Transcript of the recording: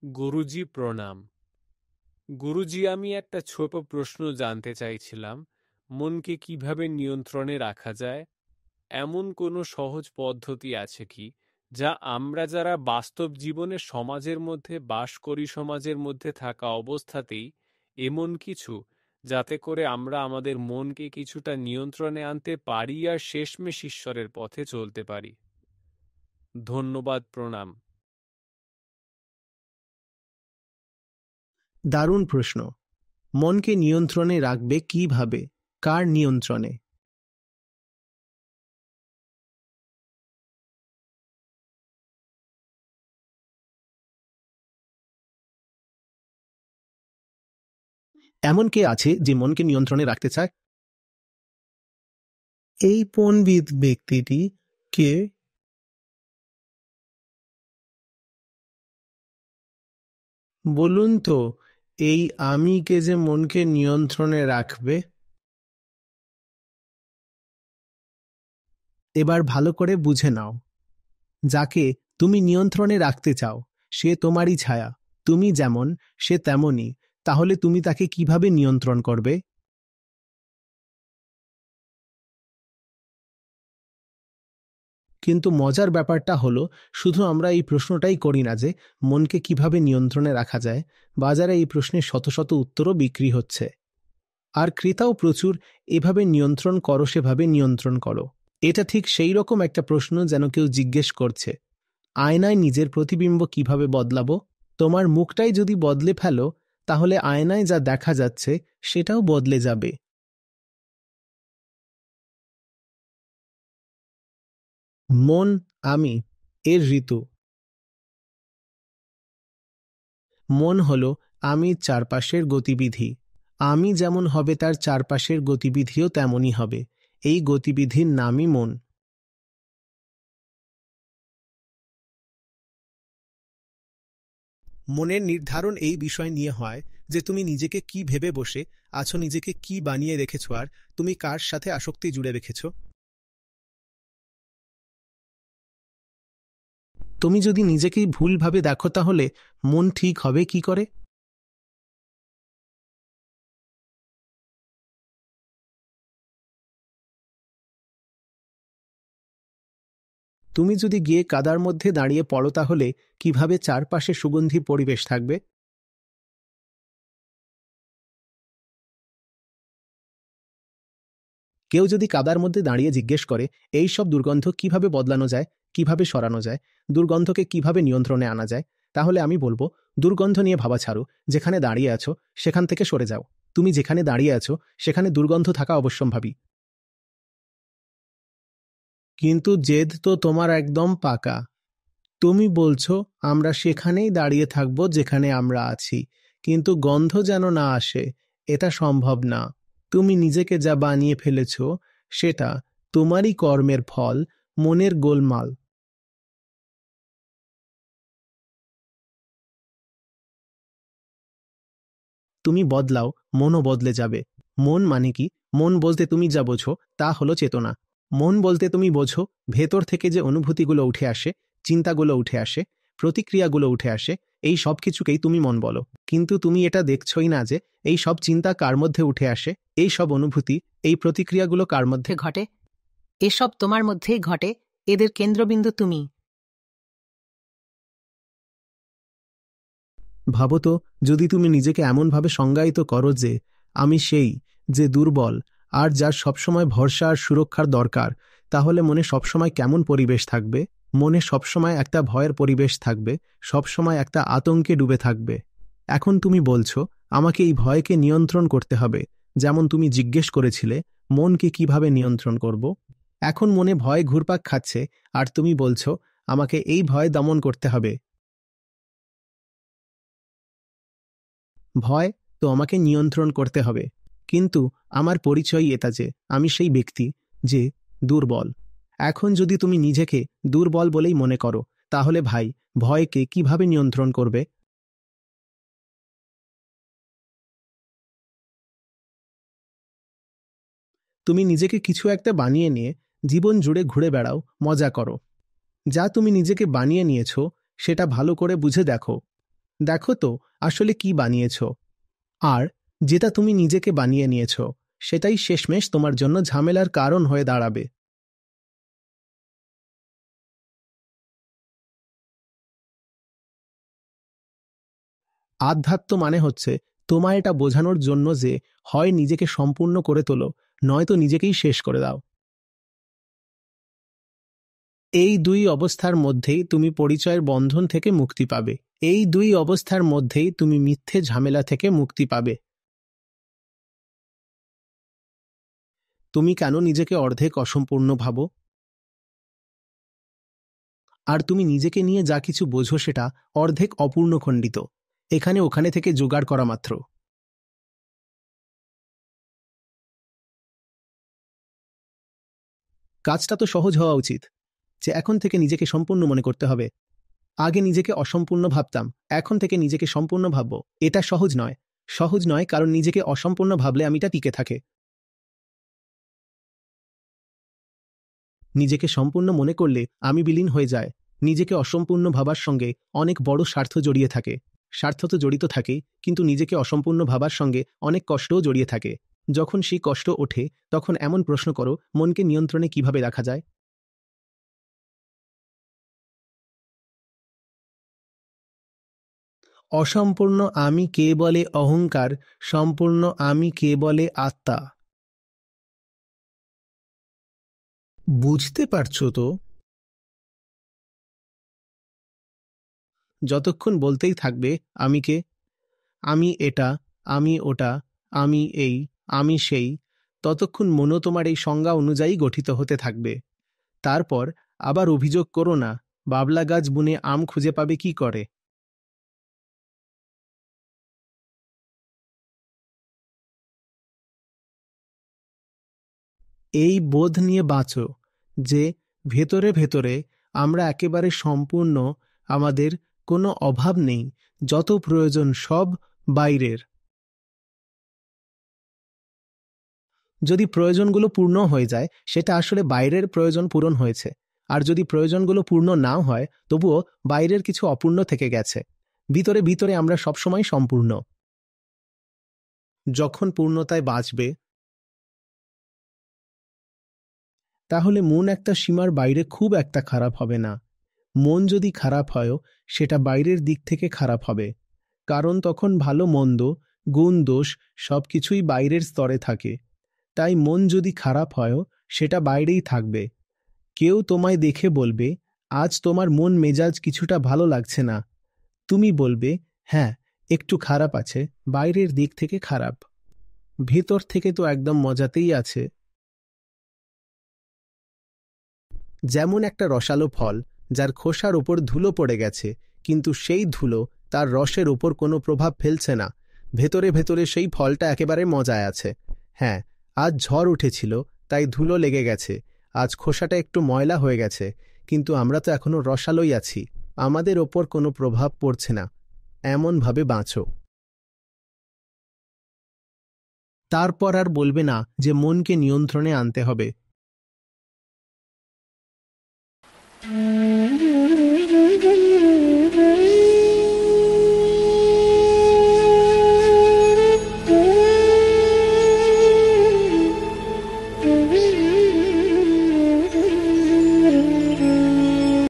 গুরুজি প্রণাম। গুরুজি, আমি একটা ছোট প্রশ্ন জানতে চাইছিলাম, মনকে কিভাবে নিয়ন্ত্রণে রাখা যায়? এমন কোনো সহজ পদ্ধতি আছে কি, যা আমরা যারা বাস্তব জীবনে সমাজের মধ্যে বাস করি, সমাজের মধ্যে থাকা অবস্থাতেই এমন কিছু, যাতে করে আমরা আমাদের মনকে কিছুটা নিয়ন্ত্রণে আনতে পারি আর শেষমেশ ঈশ্বরের পথে চলতে পারি? ধন্যবাদ, প্রণাম। দারুণ প্রশ্ন। মনকে নিয়ন্ত্রণে রাখবে কিভাবে? কার নিয়ন্ত্রণে? এমন কে আছে যে মনকে নিয়ন্ত্রণে রাখতে চায়? এই পণ্ডিত ব্যক্তিটি কে? বলুন তো, এই আমি কে যে মনকে নিয়ন্ত্রণে রাখবে? এবার ভালো করে বুঝে নাও। যাকে তুমি নিয়ন্ত্রণে রাখতে চাও সে তোমারই ছায়া। তুমি যেমন, সে তেমনই। তাহলে তুমি তাকে কিভাবে নিয়ন্ত্রণ করবে? কিন্তু মজার ব্যাপারটা হলো, শুধু আমরা এই প্রশ্নটাই করি না যে মনকে কিভাবে নিয়ন্ত্রণে রাখা যায়। বাজারে এই প্রশ্নের শত শত উত্তরও বিক্রি হচ্ছে, আর ক্রেতাও প্রচুর। এভাবে নিয়ন্ত্রণ করো, সেভাবে নিয়ন্ত্রণ করো। এটা ঠিক সেই রকম একটা প্রশ্ন যেন কেউ জিজ্ঞেস করছে, আয়নায় নিজের প্রতিবিম্ব কিভাবে বদলাবো? তোমার মুখটাই যদি বদলে ফেলো, তাহলে আয়নায় যা দেখা যাচ্ছে সেটাও বদলে যাবে। মন, আমি, এর ঋতু। মন হলো আমির চারপাশের গতিবিধি। আমি যেমন হবে তার চারপাশের গতিবিধিও তেমনই হবে। এই গতিবিধির নামই মন। মনের নির্ধারণ এই বিষয় নিয়ে হয় যে তুমি নিজেকে কি ভেবে বসে আছো, নিজেকে কি বানিয়ে রেখেছো, আর তুমি কার সাথে আসক্তি জুড়ে রেখেছো। তুমি যদি নিজেকেই ভুলভাবে দেখো, তাহলে মন ঠিক হবে কি করে? তুমি যদি গিয়ে কাদার মধ্যে দাঁড়িয়ে পড়ো, তাহলে কিভাবে চারপাশে সুগন্ধি পরিবেশ থাকবে? কেউ যদি কাদার মধ্যে দাঁড়িয়ে জিজ্ঞেস করে এই সব দুর্গন্ধ কিভাবে বদলানো যায়, কিভাবে সরানো যায়, দুর্গন্ধকে কিভাবে নিয়ন্ত্রণে আনা যায়, তাহলে আমি বলবো, দুর্গন্ধ নিয়ে ভাবা ছাড়ো। যেখানে দাঁড়িয়ে আছো সেখান থেকে সরে যাও। তুমি যেখানে দাঁড়িয়ে আছো সেখানে দুর্গন্ধ থাকা অবশ্যম্ভাবী। কিন্তু জেদ তো তোমার একদম পাকা। তুমি বলছো আমরা সেখানেই দাঁড়িয়ে থাকবো যেখানে আমরা আছি, কিন্তু গন্ধ যেন না আসে। এটা সম্ভব না। তুমি নিজেকে যা বানিয়ে ফেলেছো সেটা তোমারই কর্মের ফল, মনের গোলমাল। তুমি বদলাও, মনও বদলে যাবে। মন মানে কি? মন বলতে তুমি যা বোঝো তা হলো চেতনা। মন বলতে তুমি বোঝো ভেতর থেকে যে অনুভূতিগুলো উঠে আসে, চিন্তাগুলো উঠে আসে, প্রতিক্রিয়াগুলো উঠে আসে, এই সব কিছুকেই তুমি মন বলো। কিন্তু তুমি এটা দেখছই না যে এই সব চিন্তা কার মধ্যে উঠে আসে, এই সব অনুভূতি, এই প্রতিক্রিয়াগুলো কার মধ্যে ঘটে। এসব তোমার মধ্যেই ঘটে। এদের কেন্দ্রবিন্দু তুমি। ভাবো তো, যদি তুমি নিজেকে এমনভাবে সংজ্ঞায়িত করো যে আমি সেই যে দুর্বল আর যার সবসময় ভরসা আর সুরক্ষার দরকার, তাহলে মনে সবসময় কেমন পরিবেশ থাকবে? মনে সবসময় একটা ভয়ের পরিবেশ থাকবে, সবসময় একটা আতঙ্কে ডুবে থাকবে। এখন তুমি বলছো আমাকে এই ভয়কে নিয়ন্ত্রণ করতে হবে। যেমন তুমি জিজ্ঞেস করেছিলে মনকে কিভাবে নিয়ন্ত্রণ করব। এখন মনে ভয় ঘুরপাক খাচ্ছে, আর তুমি বলছো আমাকে এই ভয় দমন করতে হবে। ভয় তো আমাকে নিয়ন্ত্রণ করতে হবে, কিন্তু আমার পরিচয় এটা যে আমি সেই ব্যক্তি যে দুর্বল। এখন যদি তুমি নিজেকে দুর্বল বলেই মনে করো, তাহলে ভাই, ভয়কে কিভাবে নিয়ন্ত্রণ করবে? তুমি নিজেকে কিছু একটা বানিয়ে নিয়ে জীবন জুড়ে ঘুরে বেড়াও, মজা করো। যা তুমি নিজেকে বানিয়ে নিয়েছো সেটা ভালো করে বুঝে দেখো। দেখো তো আসলে কি বানিয়েছ। আর যেটা তুমি নিজেকে বানিয়ে নিয়েছ সেটাই শেষমেশ তোমার জন্য ঝামেলার কারণ হয়ে দাঁড়াবে। আধ্যাত্ম মানে হচ্ছে তোমায় এটা বোঝানোর জন্য যে হয় নিজেকে সম্পূর্ণ করে তোলো, নয়তো নিজেকেই শেষ করে দাও। এই দুই অবস্থার মধ্যেই তুমি পরিচয়ের বন্ধন থেকে মুক্তি পাবে। এই দুই অবস্থার মধ্যেই তুমি মিথ্যে ঝামেলা থেকে মুক্তি পাবে। তুমি কেন নিজেকে অর্ধেক অসম্পূর্ণ ভাবো? আর তুমি নিজেকে নিয়ে যা কিছু বোঝো সেটা অর্ধেক অপূর্ণখণ্ডিত, এখানে ওখানে থেকে জোগাড় করা মাত্র। কাজটা তো সহজ হওয়া উচিত, যে এখন থেকে নিজেকে সম্পূর্ণ মনে করতে হবে। আগে নিজেকে অসম্পূর্ণ ভাবতাম, এখন থেকে নিজেকে সম্পূর্ণ ভাববো। এটা সহজ নয়। সহজ নয় কারণ নিজেকে অসম্পূর্ণ ভাবলে আমিটা টিকে থাকে। নিজেকে সম্পূর্ণ মনে করলে আমি বিলীন হয়ে যায়। নিজেকে অসম্পূর্ণ ভাবার সঙ্গে অনেক বড় স্বার্থ জড়িয়ে থাকে। স্বার্থ তো জড়িত থাকে, কিন্তু নিজেকে অসম্পূর্ণ ভাবার সঙ্গে অনেক কষ্টও জড়িয়ে থাকে। যখন সেই কষ্ট ওঠে তখন এমন প্রশ্ন করো, মনকে নিয়ন্ত্রণে কিভাবে রাখা যায়। অসম্পূর্ণ আমি কে বলে অহংকার, সম্পূর্ণ আমি কে বলে আত্মা। বুঝতে পারছো তো? যতক্ষণ বলতেই থাকবে আমি কে, আমি এটা, আমি ওটা, আমি এই, আমি সেই, ততক্ষণ মনও তোমার এই সংজ্ঞা অনুযায়ী গঠিত হতে থাকবে। তারপর আবার অভিযোগ করো না, বাবলা গাছ বুনে আম খুঁজে পাবে কি করে। এই বোধ নিয়ে বাঁচো যে ভেতরে ভেতরে আমরা একেবারে সম্পূর্ণ, আমাদের কোনো অভাব নেই, যত প্রয়োজন সব বাইরের। যদি প্রয়োজনগুলো পূর্ণ হয়ে যায় সেটা আসলে বাইরের প্রয়োজন পূরণ হয়েছে, আর যদি প্রয়োজনগুলো পূর্ণ নাও হয় তবুও বাইরের কিছু অপূর্ণ থেকে গেছে। ভিতরে ভিতরে আমরা সবসময় সম্পূর্ণ। যখন পূর্ণতায় বাঁচবে তাহলে মন একটা সীমার বাইরে খুব একটা খারাপ হবে না। মন যদি খারাপ হয়ও সেটা বাইরের দিক থেকে খারাপ হবে, কারণ তখন ভালো মন্দ, গুণ দোষ সবকিছুই বাইরের স্তরে থাকে। তাই মন যদি খারাপ হয়ও সেটা বাইরেই থাকবে। কেউ তোমায় দেখে বলবে, আজ তোমার মন মেজাজ কিছুটা ভালো লাগছে না। তুমি বলবে, হ্যাঁ একটু খারাপ আছে, বাইরের দিক থেকে খারাপ, ভেতর থেকে তো একদম মজাতেই আছে। যেমন একটা রসালো ফল যার খোসার ওপর ধুলো পড়ে গেছে, কিন্তু সেই ধুলো তার রসের ওপর কোনো প্রভাব ফেলছে না। ভেতরে ভেতরে সেই ফলটা একেবারে মজায় আছে। হ্যাঁ, আজ ঝড় উঠেছিল তাই ধুলো লেগে গেছে, আজ খোসাটা একটু ময়লা হয়ে গেছে, কিন্তু আমরা তো এখনো রসালোই আছি, আমাদের ওপর কোনো প্রভাব পড়ছে না। এমনভাবে বাঁচো। তারপর আর বলবে না যে মনকে নিয়ন্ত্রণে আনতে হবে।